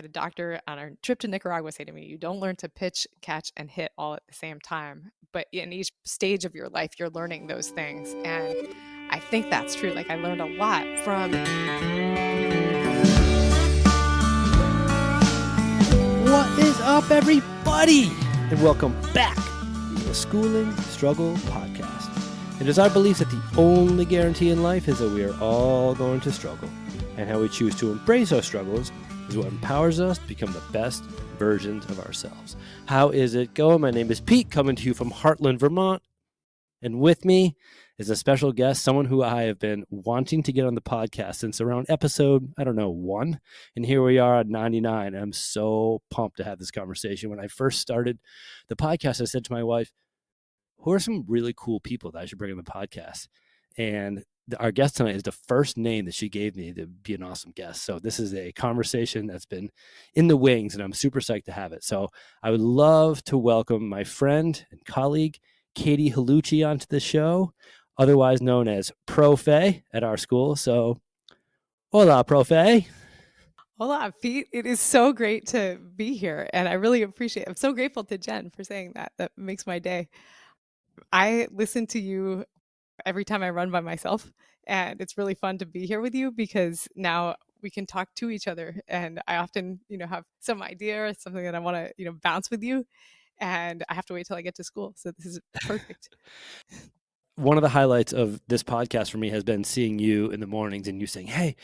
had a doctor on our trip to Nicaragua say to me, you don't learn to pitch, catch, and hit all at the same time. But in each stage of your life, you're learning those things. And I think that's true. Like I learned a lot from. What is up, everybody? And welcome back to the Schooling Struggle Podcast. It is our belief that the only guarantee in life is that we are all going to struggle. And how we choose to embrace our struggles is what empowers us to become the best versions of ourselves. How is it going? My name is Pete, coming to you from Heartland, Vermont. And with me is a special guest, someone who I have been wanting to get on the podcast since around episode, 1. And here we are at 99. I'm so pumped to have this conversation. When I first started the podcast, I said to my wife, who are some really cool people that I should bring on the podcast? And our guest tonight is the first name that she gave me to be an awesome guest. So this is a conversation that's been in the wings, and I'm super psyched to have it. So I would love to welcome my friend and colleague, Katie Hluchyj, onto the show, otherwise known as Profe at our school. So, hola, Profe. Hola, Pete. It is so great to be here. And I really appreciate it. I'm so grateful to Jen for saying that. That makes my day. I listen to you every time I run by myself, and it's really fun to be here with you because now we can talk to each other. And I often, have some idea or something that I want to, bounce with you, and I have to wait till I get to school. So this is perfect. One of the highlights of this podcast for me has been seeing you in the mornings and you saying, hey,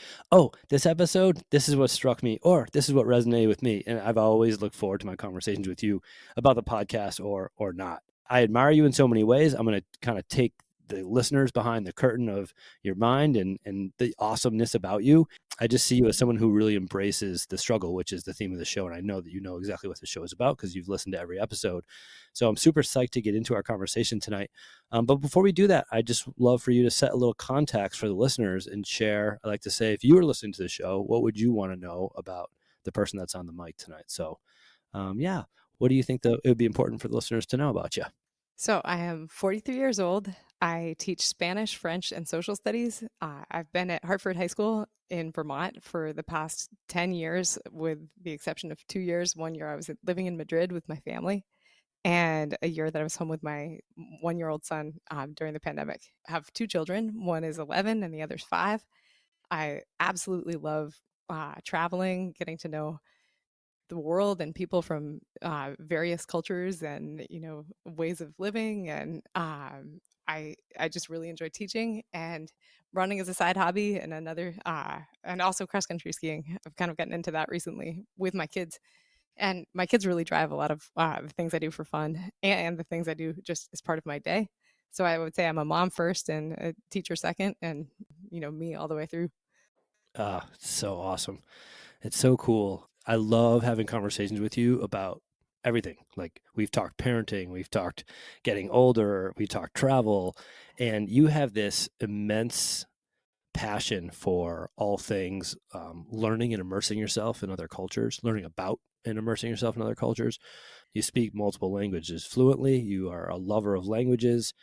this episode, this is what struck me, or this is what resonated with me. And I've always looked forward to my conversations with you about the podcast or not. I admire you in so many ways. I'm going to kind of take the listeners behind the curtain of your mind and the awesomeness about you. I just see you as someone who really embraces the struggle, which is the theme of the show. And I know that you know exactly what the show is about because you've listened to every episode. So I'm super psyched to get into our conversation tonight. But before we do that, I just love for you to set a little context for the listeners and share. I like to say, if you were listening to the show, what would you want to know about the person that's on the mic tonight? So what do you think that it would be important for the listeners to know about you? So I am 43 years old. I teach Spanish, French, and social studies. I've been at Hartford High School in Vermont for the past 10 years, with the exception of 2 years. 1 year I was living in Madrid with my family, and a year that I was home with my 1-year-old son during the pandemic. I have 2 children. One is 11 and the other's 5. I absolutely love traveling, getting to know the world and people from various cultures and ways of living, and I just really enjoy teaching and running as a side hobby, and another and also cross country skiing. I've kind of gotten into that recently with my kids, and my kids really drive a lot of the things I do for fun and the things I do just as part of my day. So I would say I'm a mom first and a teacher second, and me all the way through. So awesome. It's so cool. I love having conversations with you about everything. Like we've talked parenting, we've talked getting older, we talked travel, and you have this immense passion for all things learning and immersing yourself in other cultures, learning about and immersing yourself in other cultures. You speak multiple languages fluently. You are a lover of languages.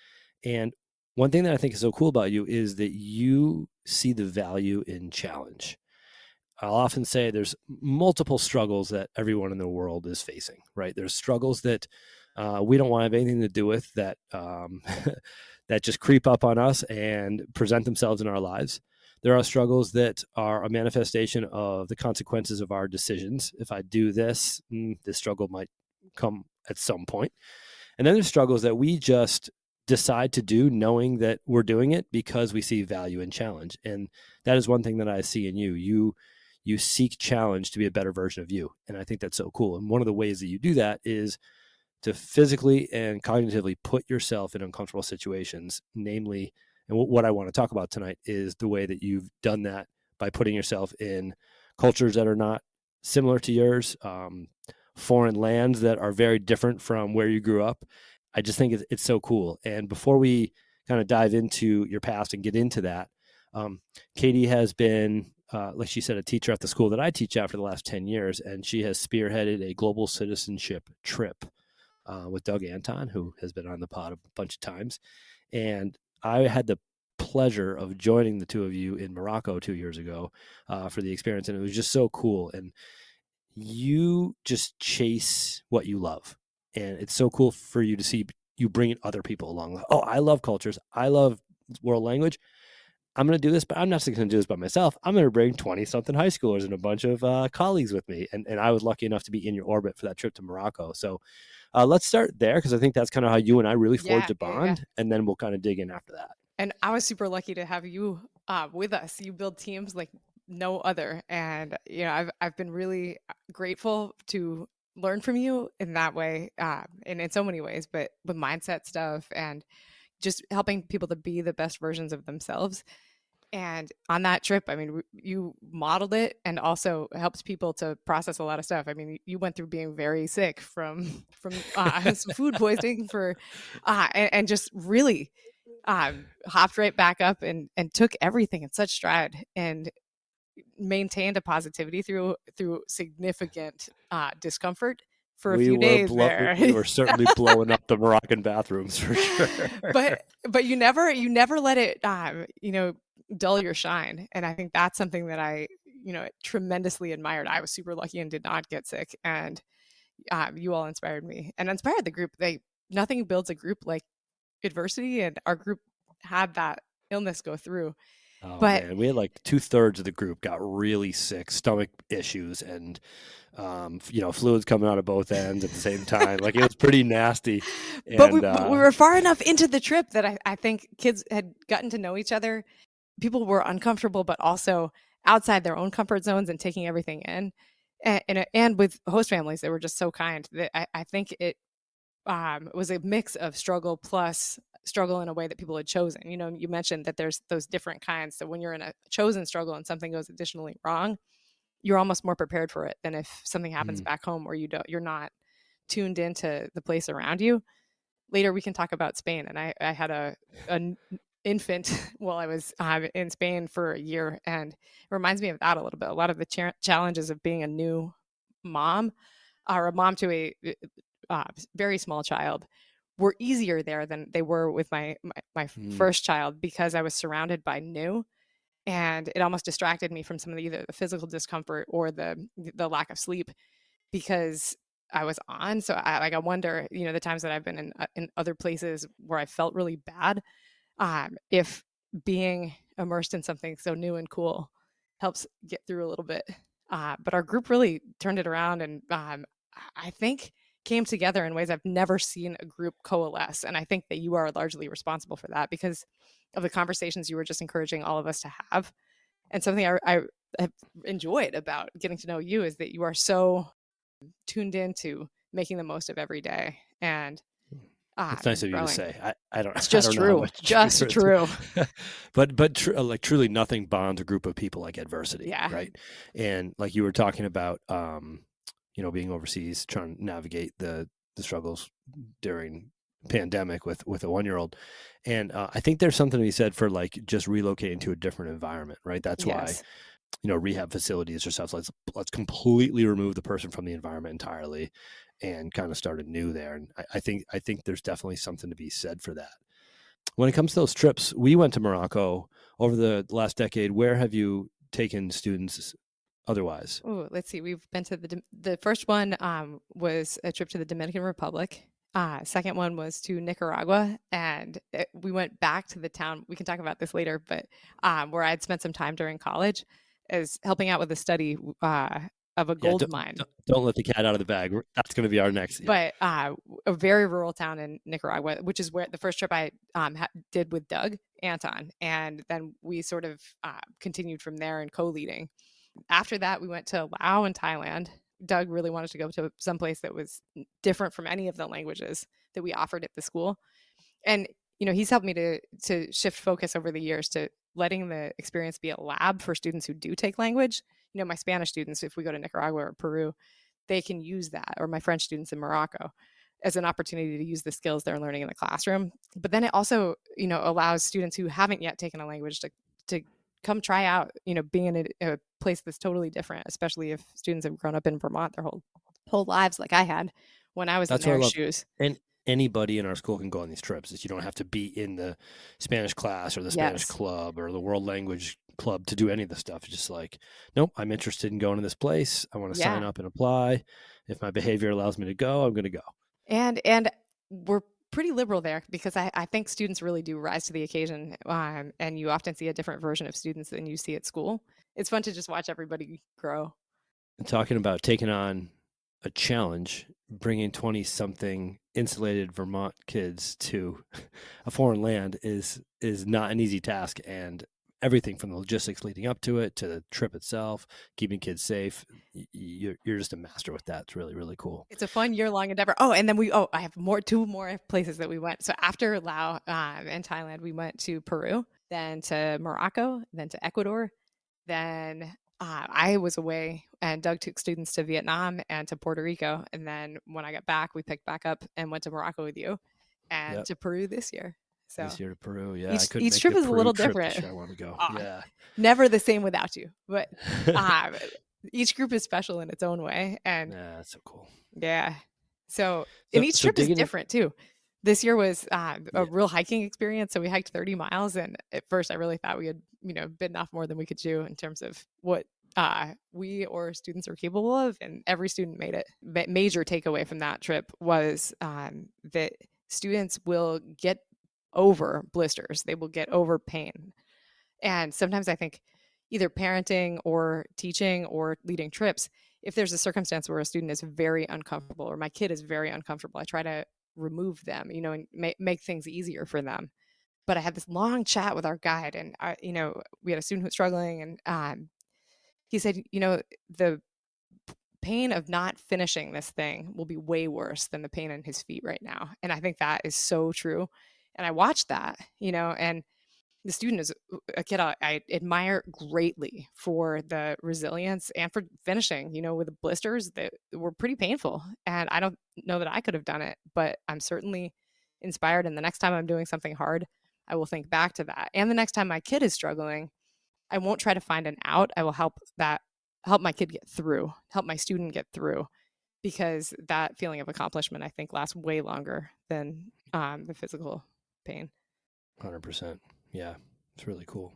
And one thing that I think is so cool about you is that you see the value in challenge. I'll often say there's multiple struggles that everyone in the world is facing, right? There's struggles that we don't want to have anything to do with, that that just creep up on us and present themselves in our lives. There are struggles that are a manifestation of the consequences of our decisions. If I do this, this struggle might come at some point. And then there's struggles that we just decide to do knowing that we're doing it because we see value in challenge. And that is one thing that I see in you. You seek challenge to be a better version of you. And I think that's so cool. And one of the ways that you do that is to physically and cognitively put yourself in uncomfortable situations, namely, and what I want to talk about tonight is the way that you've done that by putting yourself in cultures that are not similar to yours, foreign lands that are very different from where you grew up. I just think it's so cool. And before we kind of dive into your past and get into that, Katie has been, like she said, a teacher at the school that I teach at for the last 10 years, and she has spearheaded a global citizenship trip with Doug Anton, who has been on the pod a bunch of times. And I had the pleasure of joining the two of you in Morocco 2 years ago for the experience, and it was just so cool. And you just chase what you love. And it's so cool for you to see you bringing other people along. Oh, I love cultures. I love world language. I'm going to do this, but I'm not just going to do this by myself. I'm going to bring 20 something high schoolers and a bunch of colleagues with me. And I was lucky enough to be in your orbit for that trip to Morocco. So let's start there, because I think that's kind of how you and I really Yeah, forged a yeah, yeah. bond. And then we'll kind of dig in after that. And I was super lucky to have you with us. You build teams like no other, and I've been really grateful to learn from you in that way, and in so many ways. But with mindset stuff and just helping people to be the best versions of themselves. And on that trip, I mean, you modeled it and also helped people to process a lot of stuff. I mean, you went through being very sick from some food poisoning and just really hopped right back up and took everything in such stride and maintained a positivity through significant discomfort for a few days there. We were certainly blowing up the Moroccan bathrooms for sure. but but you never let it dull your shine, and I think that's something that I tremendously admired. I was super lucky and did not get sick, and you all inspired me and inspired the group. Nothing builds a group like adversity, and our group had that illness go through. Oh But man, we had like 2/3 of the group got really sick, stomach issues, and fluids coming out of both ends at the same time. Like, it was pretty nasty. And but we were far enough into the trip that I think kids had gotten to know each other. People were uncomfortable, but also outside their own comfort zones and taking everything in. And with host families, they were just so kind that I think it was a mix of struggle plus struggle in a way that people had chosen. You mentioned that there's those different kinds. So when you're in a chosen struggle and something goes additionally wrong, you're almost more prepared for it than if something happens mm, back home where you're not tuned into the place around you. Later we can talk about Spain, and I had an infant while I was in Spain for a year, and it reminds me of that a little bit. A lot of the challenges of being a new mom or a mom to a very small child were easier there than they were with my mm, first child, because I was surrounded by new, and it almost distracted me from some of either the physical discomfort or the lack of sleep because I was on. So I wonder, the times that I've been in other places where I felt really bad, if being immersed in something so new and cool helps get through a little bit. But our group really turned it around, and I think came together in ways I've never seen a group coalesce. And I think that you are largely responsible for that because of the conversations you were just encouraging all of us to have. And something I have enjoyed about getting to know you is that you are so tuned into making the most of every day and it's nice of you to growing. say. I don't It's I just don't know how true. much truth Just there is to true. it. Like, truly nothing bonds a group of people like adversity, Yeah. right? And like you were talking about, being overseas, trying to navigate the struggles during pandemic with a 1-year-old. And I think there's something to be said for like just relocating to a different environment, right? That's why Yes. rehab facilities or stuff. Let's completely remove the person from the environment entirely, and kind of start anew there. And I think there's definitely something to be said for that. When it comes to those trips, we went to Morocco over the last decade. Where have you taken students otherwise? Oh, let's see. We've been to the first one was a trip to the Dominican Republic. Second one was to Nicaragua, and we went back to the town. We can talk about this later, but where I'd spent some time during college, is helping out with a study of a Yeah, gold mine. don't let the cat out of the bag. That's going to be our next. Yeah, But a very rural town in Nicaragua, which is where the first trip I did with Doug Anton, and then we sort of continued from there and co-leading. After that, we went to Laos and Thailand. Doug really wanted to go to some place that was different from any of the languages that we offered at the school. And he's helped me to shift focus over the years to letting the experience be a lab for students who do take language. My Spanish students, if we go to Nicaragua or Peru, they can use that, or my French students in Morocco, as an opportunity to use the skills they're learning in the classroom. But then it also, allows students who haven't yet taken a language to come try out, being in a place that's totally different, especially if students have grown up in Vermont their whole lives like I had when I was in that's what I their love. shoes. And anybody in our school can go on these trips. You don't have to be in the Spanish class or the Spanish Yes. club or the world language club to do any of the stuff. It's just like, nope, I'm interested in going to this place. I want to sign Yeah. up and apply. If my behavior allows me to go, I'm going to go. And we're pretty liberal there because I think students really do rise to the occasion. And you often see a different version of students than you see at school. It's fun to just watch everybody grow. And talking about taking on a challenge, bringing 20 something insulated Vermont kids to a foreign land is not an easy task, and everything from the logistics leading up to it to the trip itself, keeping kids safe, you're just a master with that. It's really, really cool. It's a fun year-long endeavor. Oh, and then I have two more places that we went. So after Laos and Thailand, we went to Peru, then to Morocco, then to Ecuador. Then I was away, and Doug took students to Vietnam and to Puerto Rico. And then when I got back, we picked back up and went to Morocco with you and Yep. to Peru this year. So This year to Peru. Yeah. I each couldn't each make trip the is a Peru little trip this different. year. I want to go. Uh, Yeah. Never the same without you, but uh, each group is special in its own way. And Yeah. That's so cool. yeah. So, and So, each so trip is digging in. different too. This year was a Yeah. real hiking experience. So we hiked 30 miles. And at first I really thought we had, bitten off more than we could chew in terms of what we or students are capable of. And every student made it. But major takeaway from that trip was that students will get over blisters. They will get over pain. And sometimes I think either parenting or teaching or leading trips, if there's a circumstance where a student is very uncomfortable or my kid is very uncomfortable, I try to remove them, and make things easier for them. But I had this long chat with our guide, and we had a student who was struggling, and he said, the pain of not finishing this thing will be way worse than the pain in his feet right now. And I think that is so true. And I watched that, and the student is a kid I admire greatly for the resilience and for finishing, with the blisters that were pretty painful. And I don't know that I could have done it, but I'm certainly inspired. And the next time I'm doing something hard, I will think back to that. And the next time my kid is struggling, I won't try to find an out. I will help my kid get through, help my student get through, because that feeling of accomplishment, I think, lasts way longer than the physical pain. 100%. Yeah. It's really cool.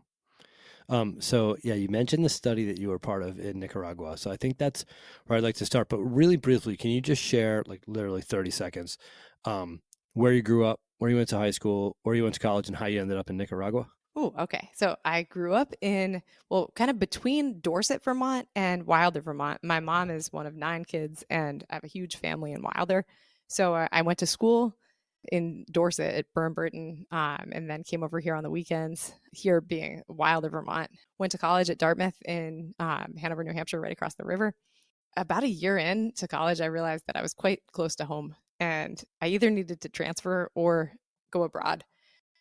So yeah, you mentioned the study that you were part of in Nicaragua. So I think that's where I'd like to start. But really briefly, can you just share, like literally 30 seconds, where you grew up, where you went to high school, where you went to college, and how you ended up in Nicaragua? Oh, okay. So I grew up kind of between Dorset, Vermont and Wilder, Vermont. My mom is one of 9 kids, and I have a huge family in Wilder. So I went to school in Dorset at Burton, and then came over here on the weekends, here being Wilder, Vermont. Went to college at Dartmouth in Hanover, New Hampshire, right across the river. About a year into college, I realized that I was quite close to home, and I either needed to transfer or go abroad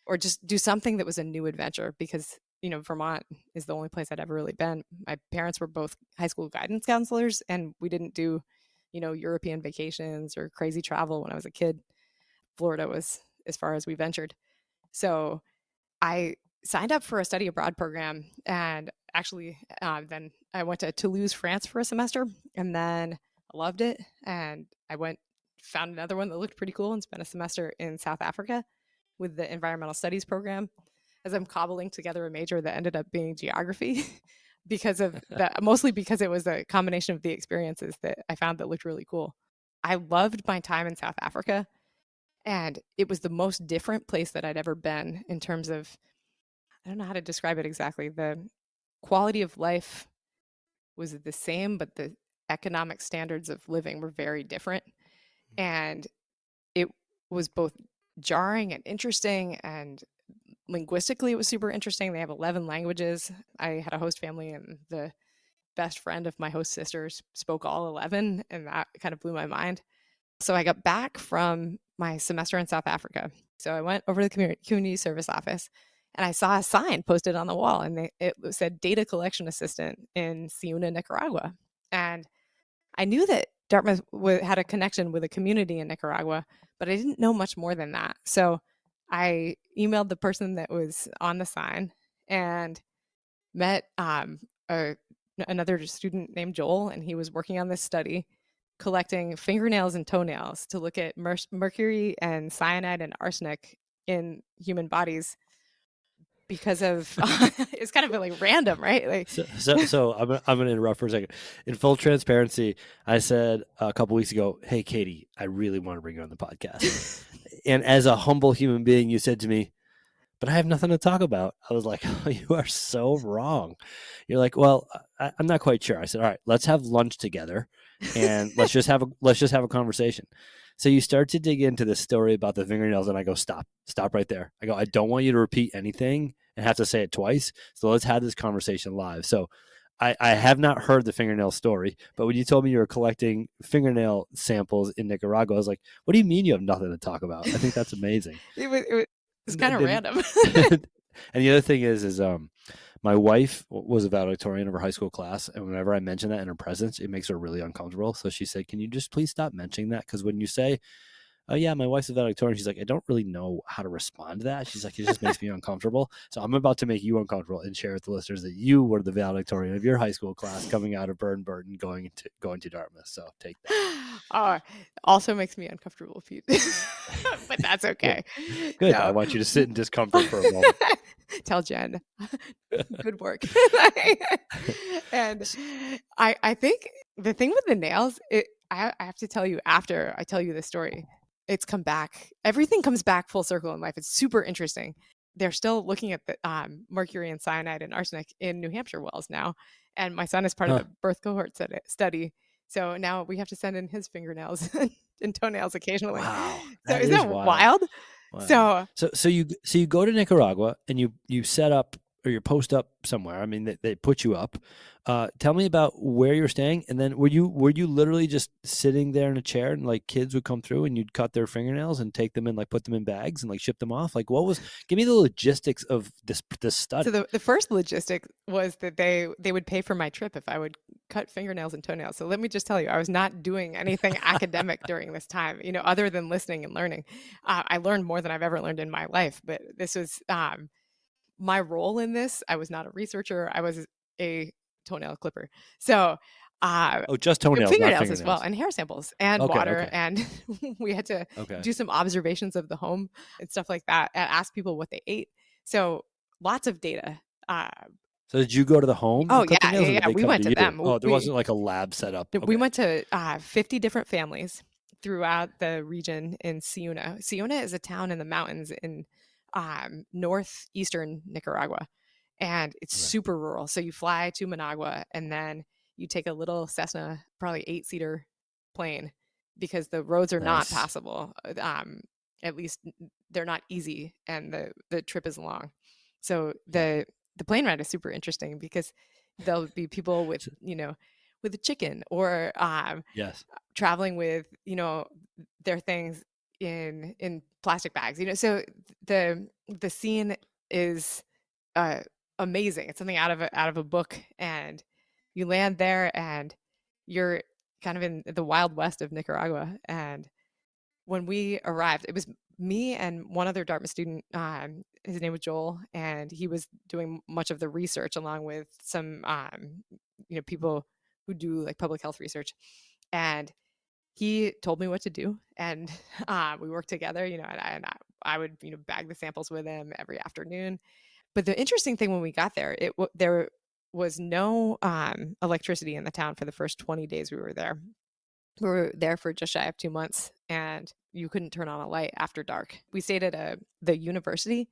or just do something that was a new adventure because Vermont is the only place I'd ever really been. My parents were both high school guidance counselors, and we didn't do European vacations or crazy travel when I was a kid. Florida was as far as we ventured. So I signed up for a study abroad program, and actually then I went to Toulouse, France for a semester, and then I loved it, and found another one that looked pretty cool and spent a semester in South Africa with the environmental studies program as I'm cobbling together a major that ended up being geography mostly because it was a combination of the experiences that I found that looked really cool. I loved my time in South Africa, and it was the most different place that I'd ever been in terms of, I don't know how to describe it exactly. The quality of life was the same, but the economic standards of living were very different. And it was both jarring and interesting, and linguistically it was super interesting. They have 11 languages. I had a host family, and the best friend of my host sisters spoke all 11, and that kind of blew my mind. So I got back from my semester in South Africa. So I went over to the community service office, and I saw a sign posted on the wall, and it said data collection assistant in Ciuna, Nicaragua. And I knew that Dartmouth had a connection with a community in Nicaragua, but I didn't know much more than that. So I emailed the person that was on the sign and met another student named Joel, and he was working on this study collecting fingernails and toenails to look at mercury and cyanide and arsenic in human bodies because of it's kind of like random, right? Like, So I'm gonna interrupt for a second. In full transparency, I said a couple weeks ago, "Hey, Katie, I really want to bring you on the podcast." And as a humble human being, you said to me, "But I have nothing to talk about." I was like, oh, "You are so wrong." You're like, "Well, I'm not quite sure." I said, "All right, let's have lunch together, and let's just have a conversation." So you start to dig into this story about the fingernails, and I go, "Stop right there." I go, "I don't want you to repeat anything and have to say it twice. So let's have this conversation live." So I have not heard the fingernail story, but when you told me you were collecting fingernail samples in Nicaragua, I was like, "What do you mean you have nothing to talk about?" I think that's amazing. it was kind of And, random. and the other thing is my wife was a valedictorian of her high school class, and whenever I mention that in her presence, it makes her really uncomfortable. So she said, "Can you just please stop mentioning that? Because when you say, 'Oh yeah, my wife's a valedictorian,' she's like, I don't really know how to respond to that." She's like, "It just makes me uncomfortable." So I'm about to make you uncomfortable and share with the listeners that you were the valedictorian of your high school class, coming out of Burton, going to Dartmouth. So take that. uh, Also makes me uncomfortable, Pete. But that's Good, okay. good. I So want you to sit in discomfort for a moment. tell Jen, good work. And I think the thing with the nails, I have to tell you after I tell you the story, it's come back. Everything comes back full circle in life. It's super interesting. They're still looking at the mercury and cyanide and arsenic in New Hampshire wells now, and my son is part of Huh? the birth cohort study. So now we have to send in his fingernails and toenails occasionally. Wow, So that isn't is that wild. wild? Wow. So So you go to Nicaragua and you set up or you post up somewhere. I mean, they put you up. Tell me about where you're staying, and then were you literally just sitting there in a chair and like kids would come through and you'd cut their fingernails and take them and like put them in bags and like ship them off? Like, what was? Give me the logistics of this So study. the first logistic was that they would pay for my trip if I would cut fingernails and toenails. So let me just tell you, I was not doing anything academic during this time, other than listening and learning. I learned more than I've ever learned in my life, but this was my role in this. I was not a researcher. I was a toenail clipper. So Oh, just toenails, not fingernails as well, fingernails. and hair samples and Okay, water, okay, and we had to okay. do some observations of the home and stuff like that, and ask people what they ate. So lots of data. uh, So did you go to the home oh and cut the yeah, nails, yeah, or did yeah, they we come went to to you? them. Oh, there wasn't like a lab set up. We Okay, went to 50 different families throughout the region in Ciuna. Ciuna is a town in the mountains in northeastern Nicaragua, and it's okay, super rural. So you fly to Managua, and then you take a little Cessna, probably 8-seater plane, because the roads are not nice. passable. At least they're not easy, and the trip is long. So Yeah. the plane ride is super interesting because there'll be people with So- with a chicken, or yes. traveling with their things in plastic bags. So the scene is uh, amazing. It's something out of a book, and you land there, and you're kind of in the wild west of Nicaragua. And when we arrived, it was me and one other Dartmouth student. His name was Joel, and he was doing much of the research along with some people who do like public health research. And he told me what to do, and we worked together. I would bag the samples with him every afternoon. But the interesting thing when we got there, there was no electricity in the town for the first 20 days we were there. We were there for just shy of 2 months, and you couldn't turn on a light after dark. We stayed at the university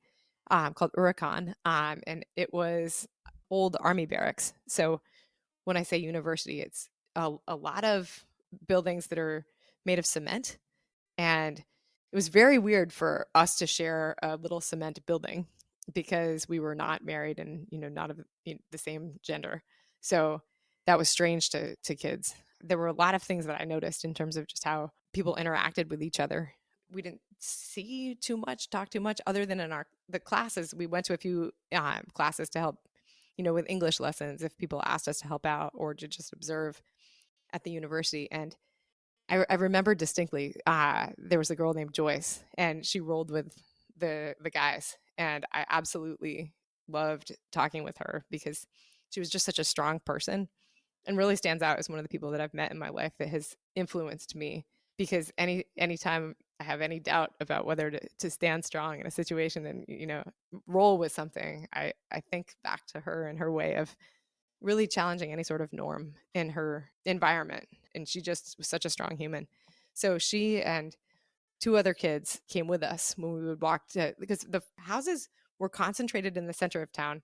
called Huracan, and it was old army barracks. So when I say university, it's a lot of buildings that are made of cement. And it was very weird for us to share a little cement building because we were not married and not of the same gender. So that was strange to kids. There were a lot of things that I noticed in terms of just how people interacted with each other. We didn't see too much, talk too much, other than in the classes. We went to a few classes to help, with English lessons if people asked us to help out, or to just observe at the university. And I remember distinctly, there was a girl named Joyce, and she rolled with the guys, and I absolutely loved talking with her because she was just such a strong person, and really stands out as one of the people that I've met in my life that has influenced me because anytime I have any doubt about whether to stand strong in a situation and, roll with something, I think back to her and her way of really challenging any sort of norm in her environment. And she just was such a strong human. So she and two other kids came with us when we would walk to, because the houses were concentrated in the center of town.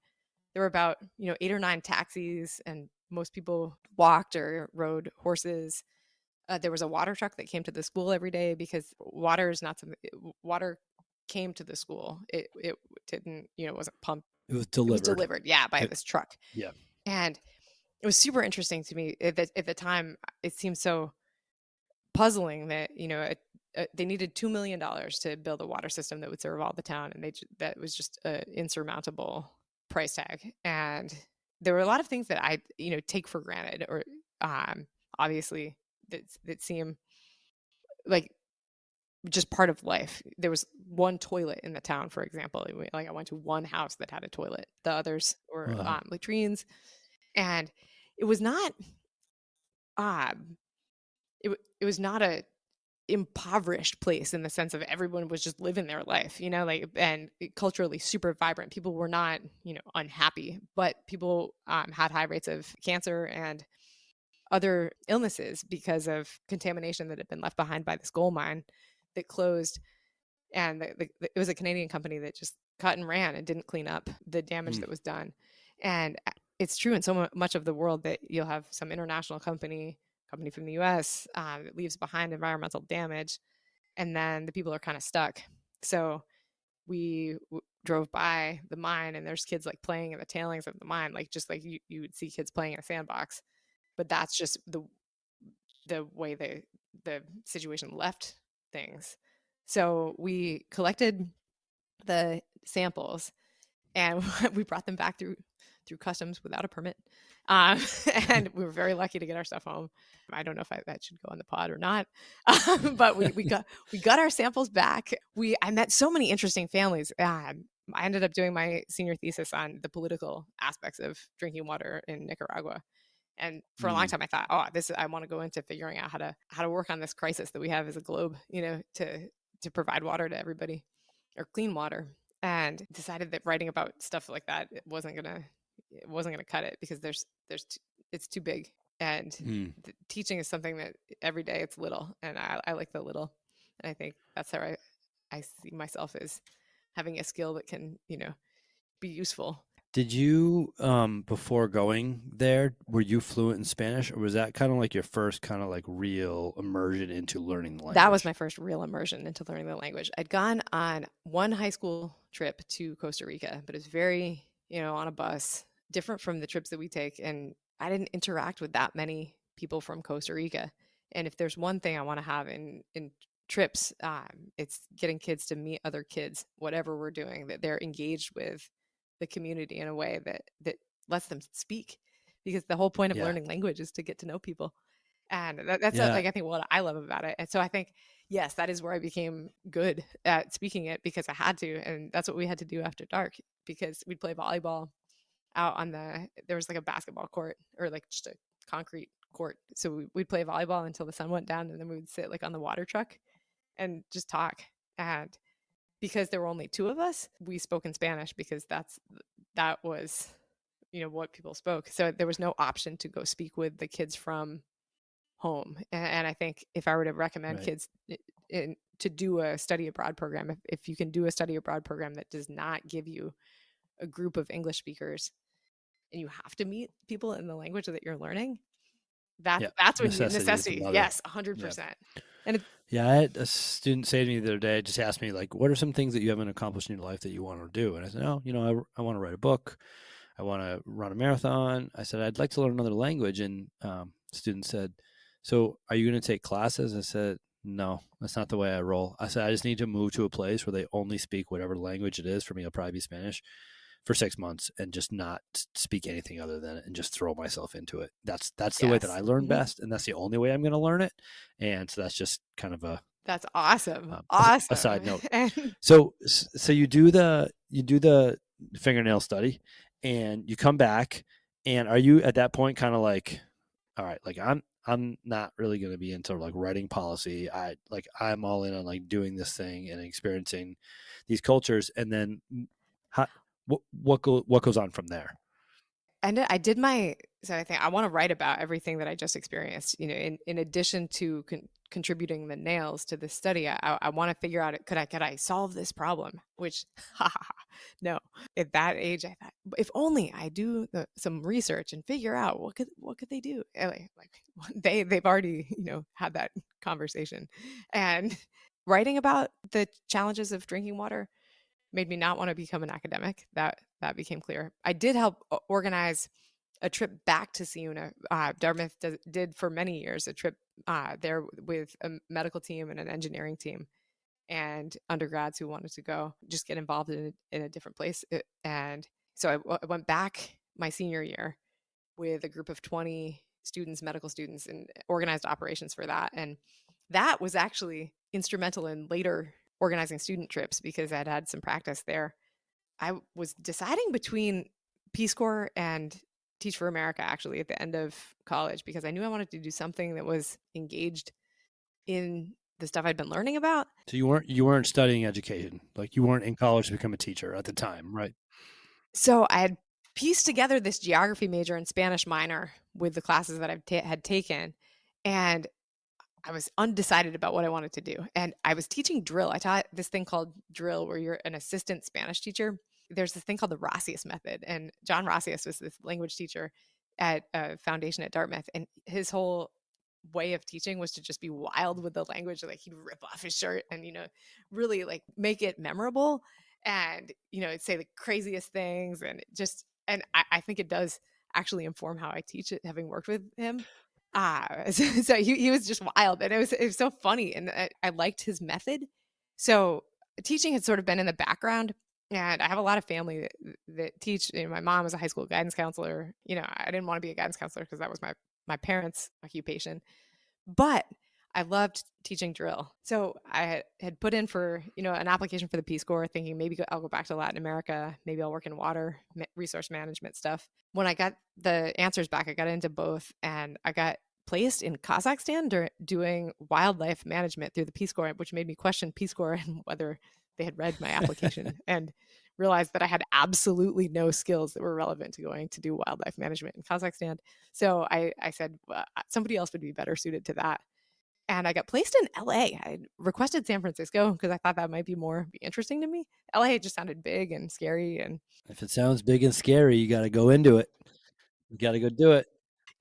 There were about, 8 or 9 taxis, and most people walked or rode horses. There was a water truck that came to the school every day because water is not something. Water came to the school. It didn't, it wasn't pumped. It was It was delivered. delivered, yeah, by this truck. Yeah. And it was super interesting to me at the time. It seemed so puzzling that, they needed $2 million to build a water system that would serve all the town, and that was just an insurmountable price tag. And there were a lot of things that I, take for granted, or obviously that seem like just part of life. There was one toilet in the town, for example. Like, I went to one house that had a toilet. The others were Wow. latrines, and it was not. Um, it was not a impoverished place in the sense of everyone was just living their life, like, and culturally super vibrant. People were not, unhappy, but people had high rates of cancer and other illnesses because of contamination that had been left behind by this gold mine that closed. And it was a Canadian company that just cut and ran and didn't clean up the damage that was done. And it's true in so much of the world that you'll have some international company from the US that leaves behind environmental damage, and then the people are kind of stuck. So we drove by the mine, and there's kids like playing in the tailings of the mine, like just like you would see kids playing in a sandbox. But that's just the way the situation left things. So we collected the samples, and we brought them back through customs without a permit. Um, and we were very lucky to get our stuff home. I don't know if that should go on the pod or not, but we got our samples back. I met so many interesting families. I ended up doing my senior thesis on the political aspects of drinking water in Nicaragua. And for a long time, I thought, I want to go into figuring out how to work on this crisis that we have as a globe, to provide water to everybody, or clean water. And decided that writing about stuff like that wasn't gonna cut it, because it's too big. And teaching is something that every day it's little, and I like the little, and I think that's how I see myself as having a skill that can, be useful. Did you, before going there, were you fluent in Spanish, or was that kind of like your first kind of like real immersion into learning the That was language? my first real immersion into learning the language. I'd gone on one high school trip to Costa Rica, but it was very, on a bus, different from the trips that we take. And I didn't interact with that many people from Costa Rica. And if there's one thing I want to have in trips, it's getting kids to meet other kids, whatever we're doing, that they're engaged with the community in a way that lets them speak. Because the whole point of Yeah. learning language is to get to know people. And that's Yeah. like, I think, what I love about it. And so I think, yes, that is where I became good at speaking it, because I had to. And that's what we had to do after dark, because we'd play volleyball out on there was like a basketball court, or like just a concrete court. So we'd play volleyball until the sun went down, and then we would sit like on the water truck and just talk. And because there were only two of us, we spoke in Spanish, because that was, what people spoke. So there was no option to go speak with the kids from home. And I think if I were to recommend Right. kids to do a study abroad program, if you can do a study abroad program that does not give you a group of English speakers, and you have to meet people in the language that you're learning, Yeah. that's when you Necessity is the necessity. mother. Yes, Yeah. 100%. And Yeah. I had a student say to me the other day, just asked me, like, what are some things that you haven't accomplished in your life that you want to do? And I said, oh, I want to write a book. I want to run a marathon. I said, I'd like to learn another language. And student said, so are you going to take classes? I said, no, that's not the way I roll. I said, I just need to move to a place where they only speak whatever language it is. For me, it'll probably be Spanish for 6 months, and just not speak anything other than it, and just throw myself into it. That's the way that yes, I learn best. And that's the only way I'm going to learn it. And so that's just kind of that's awesome. a side Awesome. note. And So you do the fingernail study, and you come back, and are you at that point kind of like, all right, like I'm not really going to be into like writing policy. I'm all in on like doing this thing and experiencing these cultures, and then how, what goes on from there? And I did my so I think I want to write about everything that I just experienced. In addition to contributing the nails to the study, I want to figure out could I solve this problem? Which, ha ha ha, no. At that age, I thought if only I do some research and figure out what could they do. Like they've already had that conversation, and writing about the challenges of drinking water made me not want to become an academic. That became clear. I did help organize a trip back to Siuna. Dartmouth did for many years a trip there with a medical team and an engineering team, and undergrads who wanted to go just get involved in a different place. And so I went back my senior year with a group of 20 students, medical students, and organized operations for that. And that was actually instrumental in later organizing student trips because I'd had some practice there. I was deciding between Peace Corps and Teach for America actually at the end of college because I knew I wanted to do something that was engaged in the stuff I'd been learning about. So you weren't studying education, like you weren't in college to become a teacher at the time, right? So I had pieced together this geography major and Spanish minor with the classes that had taken, and I was undecided about what I wanted to do. And I was teaching drill. I taught this thing called drill where you're an assistant Spanish teacher. There's this thing called the Rosius method. And John Rosius was this language teacher at a foundation at Dartmouth. And his whole way of teaching was to just be wild with the language. Like he'd rip off his shirt and, really like make it memorable and, say the craziest things. And I think it does actually inform how I teach it, having worked with him. So he was just wild, and it was so funny, and I liked his method. So teaching had sort of been in the background, and I have a lot of family that teach. My mom was a high school guidance counselor. I didn't want to be a guidance counselor because that was my parents' occupation, but I loved teaching drill. So I had put in for, an application for the Peace Corps, thinking maybe I'll go back to Latin America. Maybe I'll work in water resource management stuff. When I got the answers back, I got into both, and I got placed in Kazakhstan doing wildlife management through the Peace Corps, which made me question Peace Corps and whether they had read my application and realized that I had absolutely no skills that were relevant to going to do wildlife management in Kazakhstan. So I said, well, somebody else would be better suited to that. And I got placed in LA. I requested San Francisco because I thought that might be interesting to me. LA just sounded big and scary, and If it sounds big and scary, you got to go into it. You got to go do it.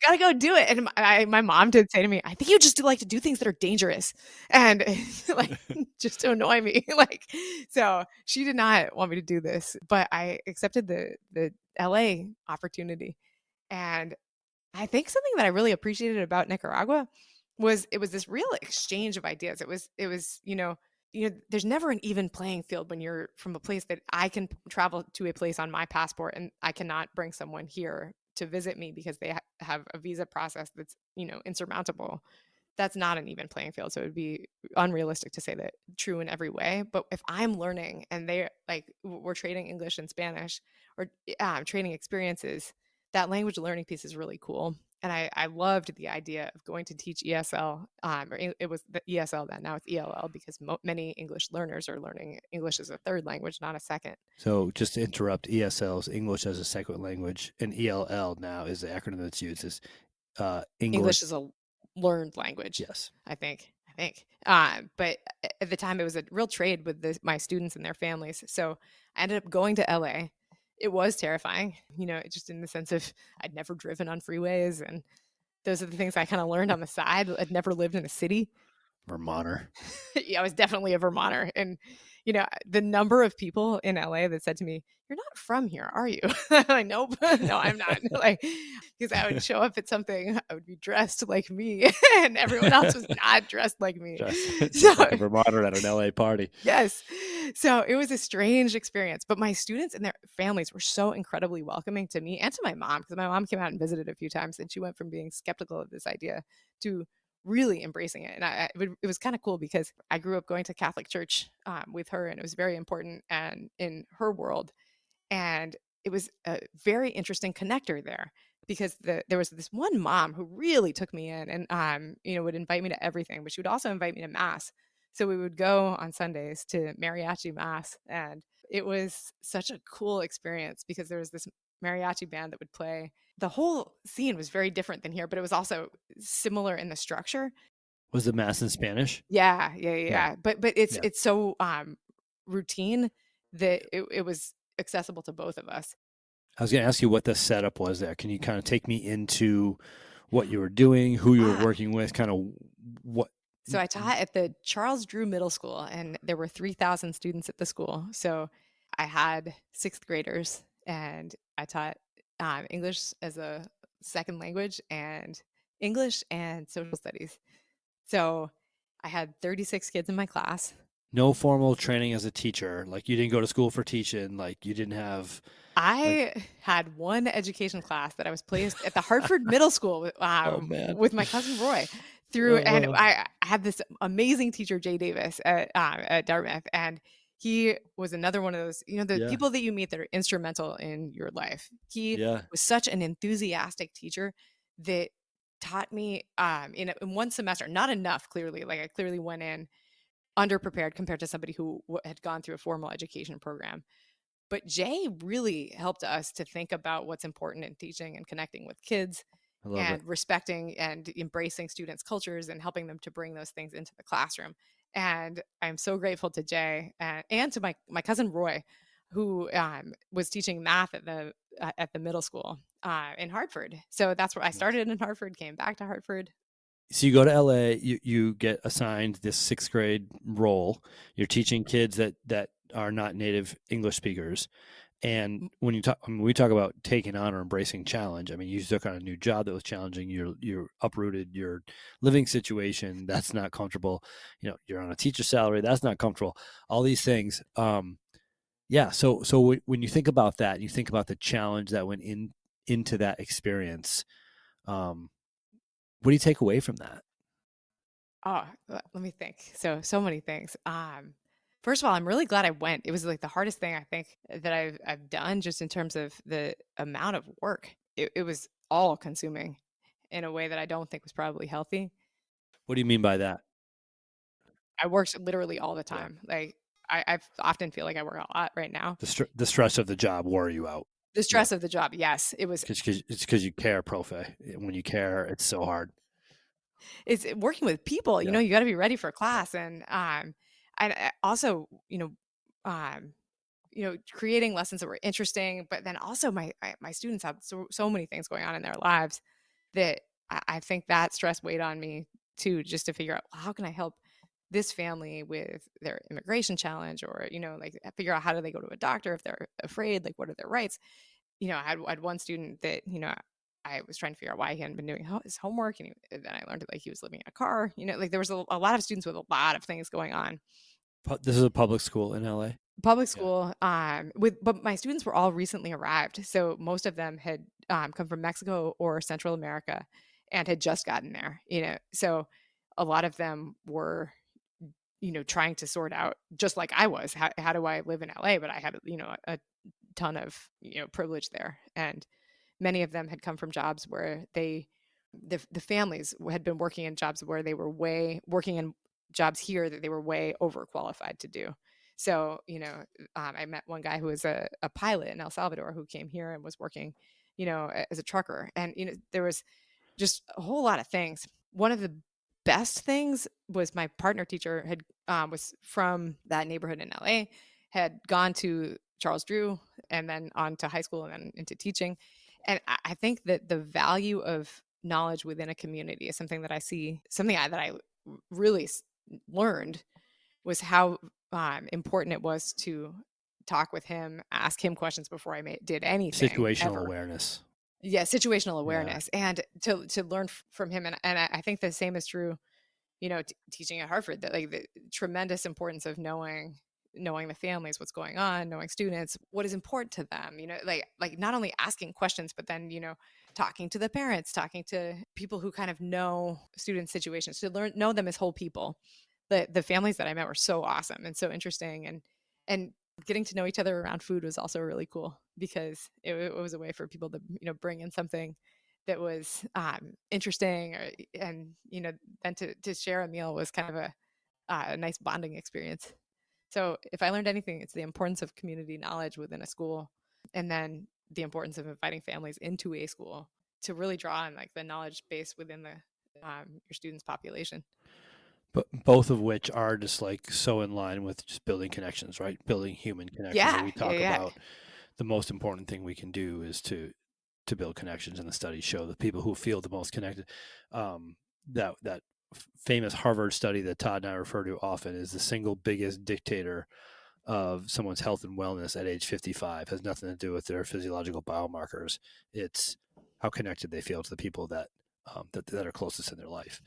gotta go do it. And my mom did say to me, I think you just like to do things that are dangerous and like just to annoy me. Like, so she did not want me to do this, but I accepted the LA opportunity. And I think something that I really appreciated about Nicaragua was it was this real exchange of ideas. It was, there's never an even playing field when you're from a place that I can travel to a place on my passport and I cannot bring someone here to visit me because they have a visa process that's, insurmountable. That's not an even playing field. So it would be unrealistic to say that true in every way. But if I'm learning and they like we're trading English and Spanish or trading experiences, that language learning piece is really cool. And I loved the idea of going to teach ESL, it was the ESL then, now it's ELL because many English learners are learning English as a third language, not a second. So just to interrupt, ESL is English as a second language, and ELL now is the acronym that's used is English. English is a learned language, Yes. I think. But at the time, it was a real trade with my students and their families. So I ended up going to LA. It was terrifying, just in the sense of I'd never driven on freeways. And those are the things I kind of learned on the side. I'd never lived in a city. Vermonter. Yeah, I was definitely a Vermonter. And, the number of people in LA that said to me, "You're not from here, are you?" I'm like, nope, no, I'm not. Like, because I would show up at something, I would be dressed like me, and everyone else was not dressed like me. So, Just like a Vermonter at an LA party. yes. So it was a strange experience, but my students and their families were so incredibly welcoming to me and to my mom because my mom came out and visited a few times and she went from being skeptical of this idea to really embracing it. And it was kind of cool because I grew up going to Catholic church with her and it was very important and in her world. And it was a very interesting connector there because there was this one mom who really took me in and, would invite me to everything, but she would also invite me to mass. So we would go on Sundays to mariachi mass, and it was such a cool experience because there was this mariachi band that would play. The whole scene was very different than here, but it was also similar in the structure. Was the mass in Spanish? Yeah, yeah, yeah, Yeah. yeah. But it's Yeah. it's so routine that it was accessible to both of us. I was going to ask you what the setup was there. Can you kind of take me into what you were doing, who you were Ah, working with, kind of what? so I taught at the Charles Drew Middle School, and there were 3,000 students at the school. So I had sixth graders, and I taught English as a second language and English and social studies. So I had 36 kids in my class. No formal training as a teacher. Like you didn't go to school for teaching. Like you didn't have like, I had one education class that I was placed at the Hartford Middle School oh man. with my cousin Roy through, and Oh, I had this amazing teacher, Jay Davis, at Dartmouth, and he was another one of those, the yeah. people that you meet that are instrumental in your life. He Yeah. was such an enthusiastic teacher that taught me in one semester, not enough, clearly. Like I clearly went in underprepared compared to somebody who had gone through a formal education program, but Jay really helped us to think about what's important in teaching and connecting with kids I love it. and respecting and embracing students' cultures and helping them to bring those things into the classroom. And I'm so grateful to Jay and to my cousin Roy, who was teaching math at the middle school in Hartford. So that's where I Nice. started in Hartford, came back to Hartford. So you go to LA, you get assigned this sixth grade role. You're teaching kids that are not native English speakers. And when we talk about taking on or embracing challenge, I mean, you took on a new job that was challenging. You're uprooted your living situation. That's not comfortable. You're on a teacher salary. That's not comfortable. All these things. Yeah. So when you think about that, you think about the challenge that went into that experience. Um, what do you take away from that? Oh, let me think. So many things. First of all, I'm really glad I went. It was like the hardest thing I think that I've done just in terms of the amount of work. It was all consuming in a way that I don't think was probably healthy. What do you mean by that? I worked literally all the Yeah. time. Like I often feel like I work a lot right now. The stress of the job wore you out. The Yeah. stress of the job, yes, it was. Cause it's because you care, Profe. When you care, it's so hard. It's working with people. Yeah. You got to be ready for class, and also, um, creating lessons that were interesting, but then also my students have so many things going on in their lives that I think that stress weighed on me too, just to figure out, well, how can I help this family with their immigration challenge, or like figure out how do they go to a doctor if they're afraid, like what are their rights. I had one student that I was trying to figure out why he hadn't been doing his homework, and then I learned that like he was living in a car. Like there was a lot of students with a lot of things going on. This is a public school in LA. Public Yeah. school, but my students were all recently arrived, so most of them had come from Mexico or Central America and had just gotten there. So a lot of them were, trying to sort out, just like I was, how do I live in LA? But I had, a ton of, privilege there, and many of them had come from jobs where the families had been working in jobs where they were working in jobs here that they were way overqualified to do. So, I met one guy who was a pilot in El Salvador who came here and was working, as a trucker. And, there was just a whole lot of things. One of the best things was my partner teacher was from that neighborhood in LA, had gone to Charles Drew and then on to high school and then into teaching. And I think that the value of knowledge within a community is something that I see, that I really learned, was how important it was to talk with him, ask him questions before I did anything Situational ever. awareness. Yeah, situational Yeah. awareness, and to learn from him, and I think the same is true, teaching at Hartford, that like the tremendous importance of knowing the families, what's going on, knowing students, what is important to them, like not only asking questions, but then talking to the parents, talking to people who kind of know student situations, to know them as whole people. The families that I met were so awesome and so interesting, and getting to know each other around food was also really cool because it was a way for people to bring in something that was interesting, and then to share a meal was kind of a nice bonding experience. So if I learned anything, it's the importance of community knowledge within a school, and then the importance of inviting families into a school to really draw on like the knowledge base within the your students' population. But both of which are just like so in line with just building connections, right? Building human connections. Like Yeah, we yeah, talk yeah. about, the most important thing we can do is to build connections, and the studies show the people who feel the most connected. Um, that famous Harvard study that Todd and I refer to often is the single biggest dictator of someone's health and wellness at age 55 has nothing to do with their physiological biomarkers. It's how connected they feel to the people that are closest in their life.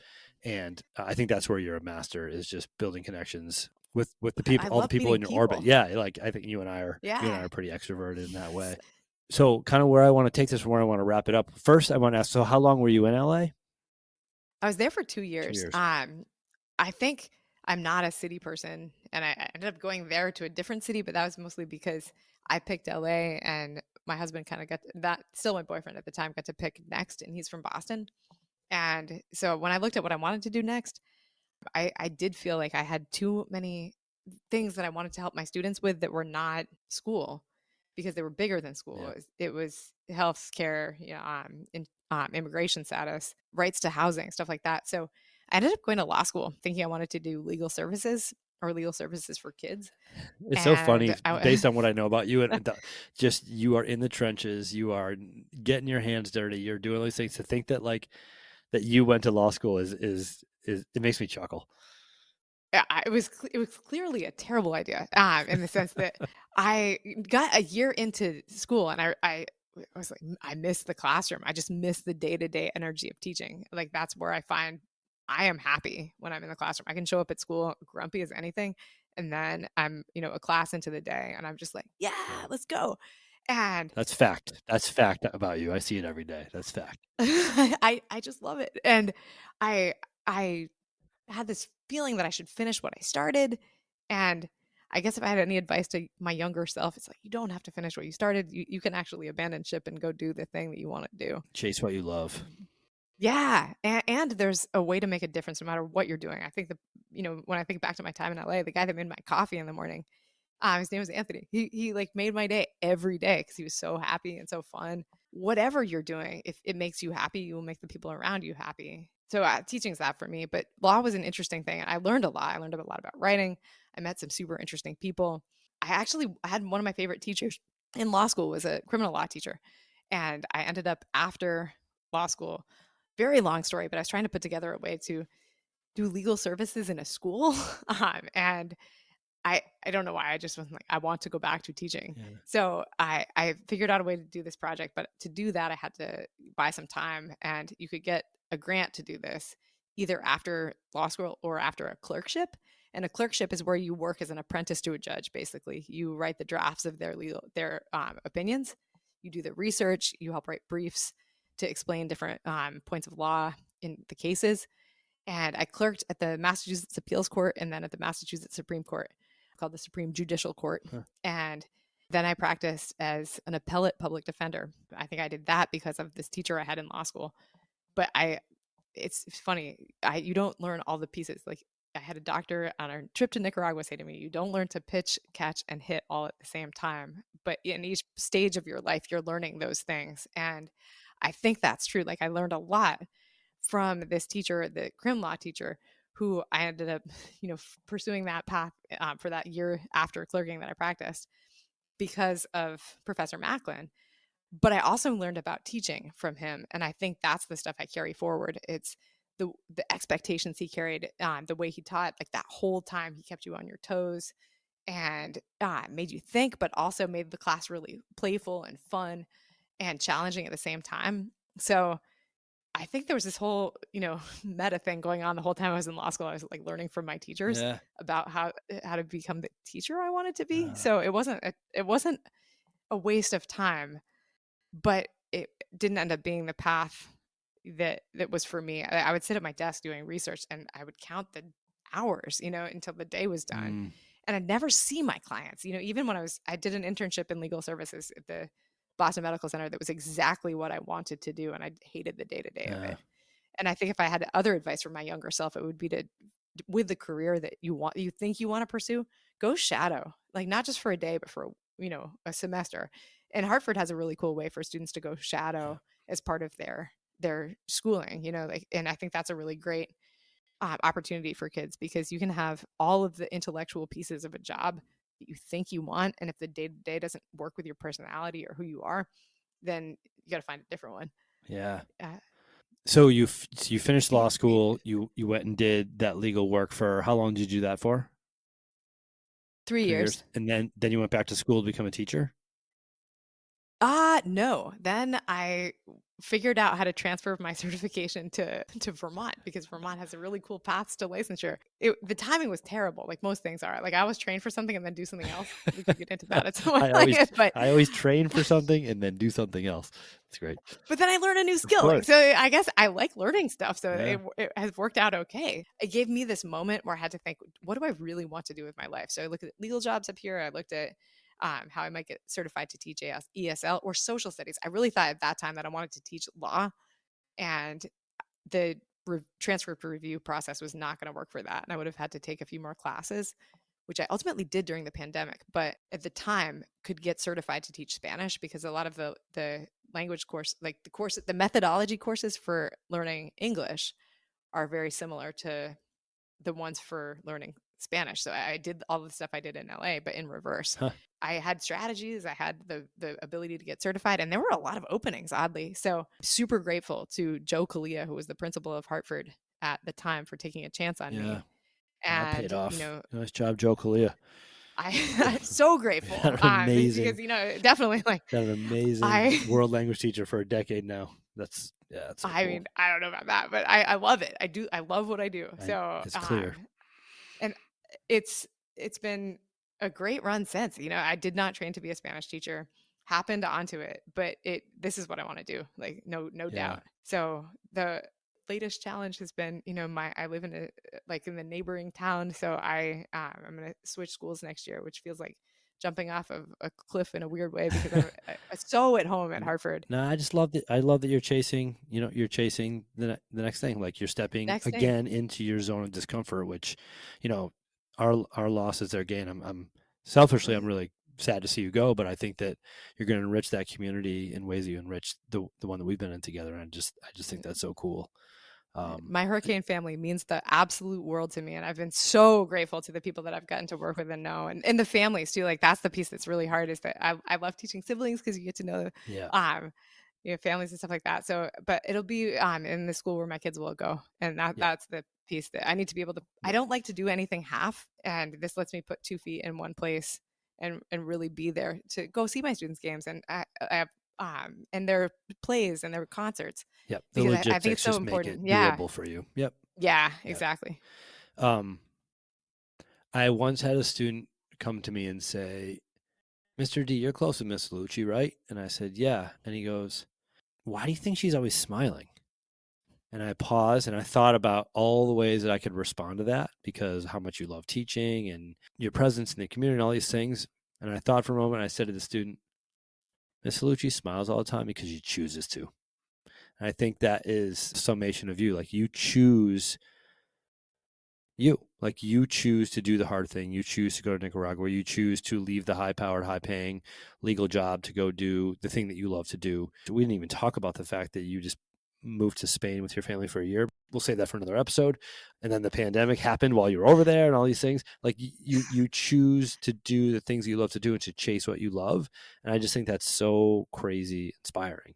And I think that's where you're a master, is just building connections with the I people, all the love people meeting in your orbit. people. Yeah, like I think you and I are Yeah. pretty extroverted in that way. So kind of where I want to take this from, where I want to wrap it up. First, I want to ask, so how long were you in LA? I was there for 2 2 years. years. I think I'm not a city person, and I ended up going there to a different city, but that was mostly because I picked LA, and my husband kind of got that. Still, my boyfriend at the time got to pick next, and he's from Boston. And so when I looked at what I wanted to do next, I did feel like I had too many things that I wanted to help my students with that were not school, because they were bigger than school. Yeah. It was health care, immigration status, rights to housing, stuff like that. So I ended up going to law school thinking I wanted to do legal services or legal services for kids. It's so funny And I, based on what I know about you, and just you are in the trenches, you are getting your hands dirty, you're doing those things. To think that like that you went to law school is it makes me chuckle. it was clearly a terrible idea, in the sense that I got a year into school, and I was like, I miss the classroom. I just miss the day to day energy of teaching. Like that's where I find I am happy when I'm in the classroom. I can show up at school grumpy as anything, and then I'm a class into the day, and I'm just like, yeah, Yeah. let's go. And That's fact. That's fact about you. I see it every day. That's fact. I just love it, and I I had this feeling that I should finish what I started. And I guess if I had any advice to my younger self, it's like, you don't have to finish what you started. You can actually abandon ship and go do the thing that you want to do. Chase what you love. Yeah. And there's a way to make a difference no matter what you're doing. I think when I think back to my time in LA, the guy that made my coffee in the morning, his name was Anthony. He like made my day every day because he was so happy and so fun. Whatever you're doing, if it makes you happy, you will make the people around you happy. So teaching's that for me. But law was an interesting thing. I learned a lot. I learned a lot about writing. I met some super interesting people. I had one of my favorite teachers in law school was a criminal law teacher, and I ended up after law school. Very long story, but I was trying to put together a way to do legal services in a school, and I don't know why. I just wasn't like, I want to go back to teaching. Yeah. So I figured out a way to do this project, but to do that, I had to buy some time, and you could get a grant to do this either after law school or after a clerkship. And a clerkship is where you work as an apprentice to a judge. Basically, you write the drafts of their opinions. You do the research. You help write briefs to explain different points of law in the cases. And I clerked at the Massachusetts Appeals Court and then at the Massachusetts Supreme Court, called the Supreme Judicial Court. Huh. And then I practiced as an appellate public defender. I think I did that because of this teacher I had in law school. But it's funny. You don't learn all the pieces. Like I had a doctor on our trip to Nicaragua say to me, you don't learn to pitch, catch, and hit all at the same time. But in each stage of your life, you're learning those things. And I think that's true. Like I learned a lot from this teacher, the crim law teacher, who I ended up, pursuing that path for that year after clerking that I practiced because of Professor Macklin. But I also learned about teaching from him, and I think that's the stuff I carry forward. It's the expectations he carried, the way he taught, like that whole time he kept you on your toes and made you think, but also made the class really playful and fun and challenging at the same time. So I think there was this whole, meta thing going on the whole time I was in law school. I was like learning from my teachers Yeah. about how to become the teacher I wanted to be. Uh, So it wasn't a waste of time, but it didn't end up being the path that was for me. I would sit at my desk doing research, and I would count the hours, until the day was done. mm, And I'd never see my clients, even when I did an internship in legal services at the Boston Medical Center that was exactly what I wanted to do, and I hated the day to day of Yeah. it. And I think if I had other advice for my younger self, it would be to, with the career that you think you want to pursue, go shadow, like not just for a day, but for, a semester. And Hartford has a really cool way for students to go Yeah. shadow as part of their schooling, like, and I think that's a really great opportunity for kids because you can have all of the intellectual pieces of a job that you think you want. And if the day to day doesn't work with your personality or who you are, then you got to find a different one. Yeah. Uh, So you finished law y- y- school. You went and did that legal work for how long did you do that for? 3 years. 3 years, and then you went back to school to become a teacher. No. Then I figured out how to transfer my certification to Vermont because Vermont has a really cool paths to licensure. The timing was terrible, like most things are. Like I was trained for something and then do something else. We could get into that at some point. I always But I always train for something and then do something else. It's great. but then I learned a new Of skill. course. So I guess I like learning stuff. So Yeah. it has worked out okay. It gave me this moment where I had to think, what do I really want to do with my life? So I looked at legal jobs up here. I looked at how I might get certified to teach ESL or social studies. I really thought at that time that I wanted to teach law, and the transcript review process was not going to work for that. And I would have had to take a few more classes, which I ultimately did during the pandemic. But at the time, could get certified to teach Spanish because a lot of the language course, like the methodology courses for learning English, are very similar to the ones for learning Spanish. So I did all the stuff I did in LA, but in reverse. Huh. I had strategies, I had the ability to get certified, and there were a lot of openings, oddly. So super grateful to Joe Kalia, who was the principal of Hartford at the time, for taking a chance on Yeah. me. That paid And, off. Nice job, Joe Kalia. I'm so grateful Got an amazing, because, definitely like got an amazing I, world language teacher for a decade now. That's so I cool. mean, I don't know about that, but I love it. I love what I do. So, It's clear. and it's it's been a great run since. I did not train to be a Spanish teacher, happened onto it, but this is what I want to do. Like no Yeah. doubt. So the latest challenge has been, I live in in the neighboring town, so I'm going to switch schools next year, which feels like jumping off of a cliff in a weird way because I'm so at home at Hartford. No, I just love that. I love that you're chasing. You're chasing the next thing. Like you're stepping Next thing. again into your zone of discomfort, which, you know, our loss is their gain. I'm selfishly, I'm really sad to see you go, but I think that you're going to enrich that community in ways that you enrich the one that we've been in together. And I just think that's so cool. My hurricane family means the absolute world to me, and I've been so grateful to the people that I've gotten to work with and know, and the families too. Like that's the piece that's really hard, is that I love teaching siblings because you get to know Yeah. um families and stuff like that. So but it'll be in the school where my kids will go, and Yeah. that's the piece that I need to be able to. I Yep. don't like to do anything half, and this lets me put 2 feet in one place and really be there to go see my students games, and I have and their plays and their concerts, Yep. The because I think logistics it's so just make it important. Yeah. doable for you. Yep. Yeah, Yep. exactly. Um, I once had a student come to me and say, Mr. D, you're close to Miss Hluchyj, right? And I said, yeah. And he goes, why do you think she's always smiling? And I paused and I thought about all the ways that I could respond to that, because how much you love teaching and your presence in the community and all these things. And I thought for a moment, I said to the student, Miss Hluchyj smiles all the time because she chooses to. And I think that is a summation of you. Like you choose you choose to do the hard thing. You choose to go to Nicaragua. You choose to leave the high powered, high paying legal job to go do the thing that you love to do. We didn't even talk about the fact that you just moved to Spain with your family for a year. We'll save that for another episode. And then the pandemic happened while you were over there and all these things. Like you choose to do the things that you love to do and to chase what you love. And I just think that's so crazy inspiring.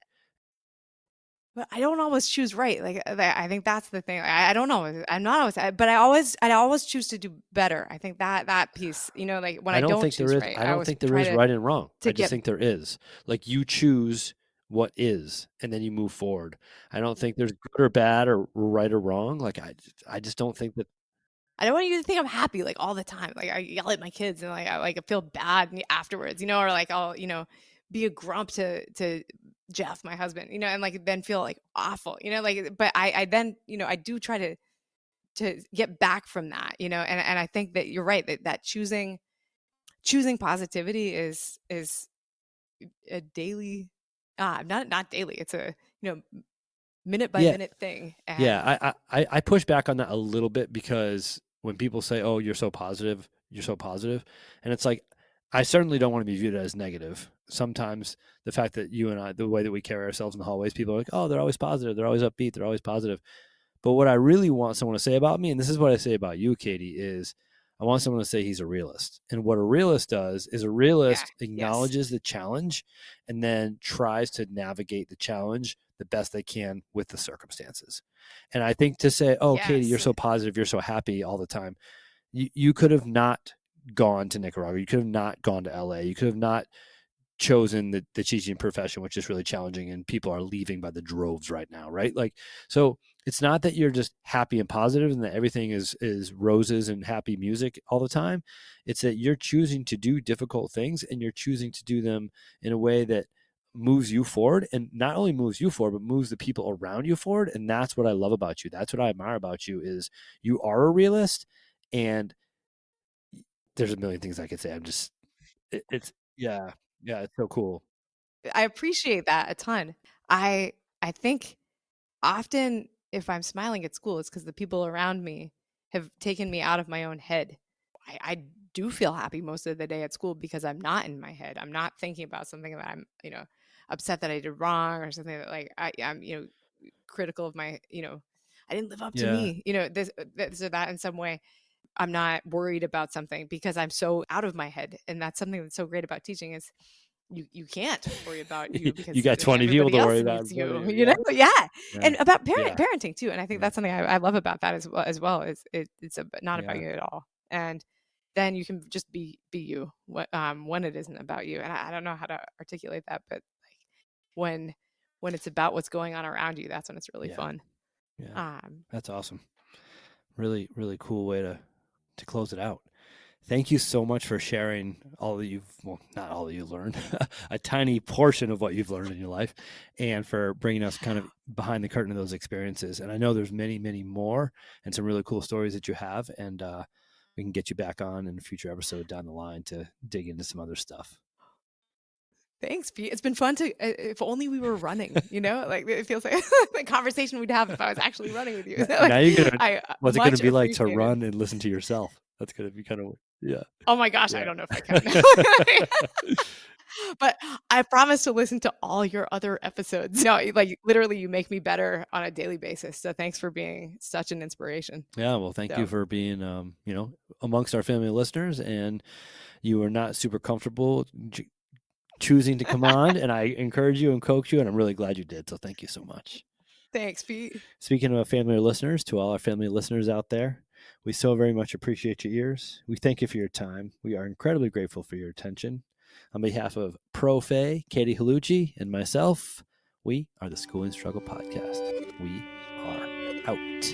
But I don't always choose right. Like I think that's the thing. I don't know. I'm not always, but I always choose to do better. I think that piece, like when I don't choose right, I I don't always think there try is to right and wrong. I to just get. think there is. Like you choose what is and then you move forward. I don't think there's good or bad or right or wrong. Like I just don't think that. I don't want you to think I'm happy like all the time. Like I yell at my kids and I feel bad afterwards, or like I'll be a grump to Jeff, my husband, and like then feel like awful, like. But I then I do try to get back from that, and I think that you're right, that choosing positivity is a daily, not daily. It's a, you know, minute by Yeah. minute thing. And Yeah. I push back on that a little bit because when people say, oh, you're so positive, you're so positive. And it's like, I certainly don't want to be viewed as negative. Sometimes the fact that you and I, the way that we carry ourselves in the hallways, people are like, oh, they're always positive. They're always upbeat. They're always positive. But what I really want someone to say about me, and this is what I say about you, Katie, is I want someone to say he's a realist. And what a realist does is a yeah, realist yes, acknowledges the challenge and then tries to navigate the challenge the best they can with the circumstances. And I think to say, oh, Katie, you're yes, so positive, you're so happy all the time, you could have not gone to Nicaragua. You could have not gone to LA. You could have not chosen the teaching profession, which is really challenging, and people are leaving by the droves right now, right? Like, so it's not that you're just happy and positive and that everything is roses and happy music all the time. It's that you're choosing to do difficult things and you're choosing to do them in a way that moves you forward, and not only moves you forward but moves the people around you forward. And that's what I love about you. That's what I admire about you, is you are a realist. And there's a million things I could say. I'm just it's yeah, yeah, it's so cool. I appreciate that a ton. I think often if I'm smiling at school, it's because the people around me have taken me out of my own head. I do feel happy most of the day at school because I'm not in my head. I'm not thinking about something that I'm, upset that I did wrong or something that like I'm, critical of my, I didn't live up to Yeah. me, this or that in some way. I'm not worried about something because I'm so out of my head. And that's something that's so great about teaching is you can't worry about you You because got 20 people everybody to worry else about in needs front of you, you. Yeah. Yeah. Yeah. And about Yeah. parenting too. And I think Yeah. that's something I love about that as well is it's not about Yeah. you at all. And then you can just be you when it isn't about you. And I don't know how to articulate that, but like when when it's about what's going on around you, that's when it's really Yeah. fun. Yeah. Um, That's awesome. Really, really cool way to close it out. Thank you so much for sharing all that you've, well, not all that you learned, a tiny portion of what you've learned in your life, and for bringing us kind of behind the curtain of those experiences. And I know there's many, many more and some really cool stories that you have. And we can get you back on in a future episode down the line to dig into some other stuff. Thanks, Pete. It's been fun to if only we were running, like it feels like the conversation we'd have if I was actually running with you. Now Like you're gonna, I what's it gonna much be like to appreciated. run and listen to yourself? That's gonna be kind of, yeah, Oh my gosh, I yeah. don't know if I can. But I promise to listen to all your other episodes. No, like literally you make me better on a daily basis. So thanks for being such an inspiration. Yeah, well, thank you So for being, amongst our family listeners, and you were not super comfortable choosing to come on, and I encourage you and coax you, and I'm really glad you did. So thank you so much. thanks, Pete. Speaking of family listeners, to all our family listeners out there, we so very much appreciate your ears. We thank you for your time. We are incredibly grateful for your attention. On behalf of Profe, Katie Hluchyj, and myself, we are the School and Struggle Podcast. We are out.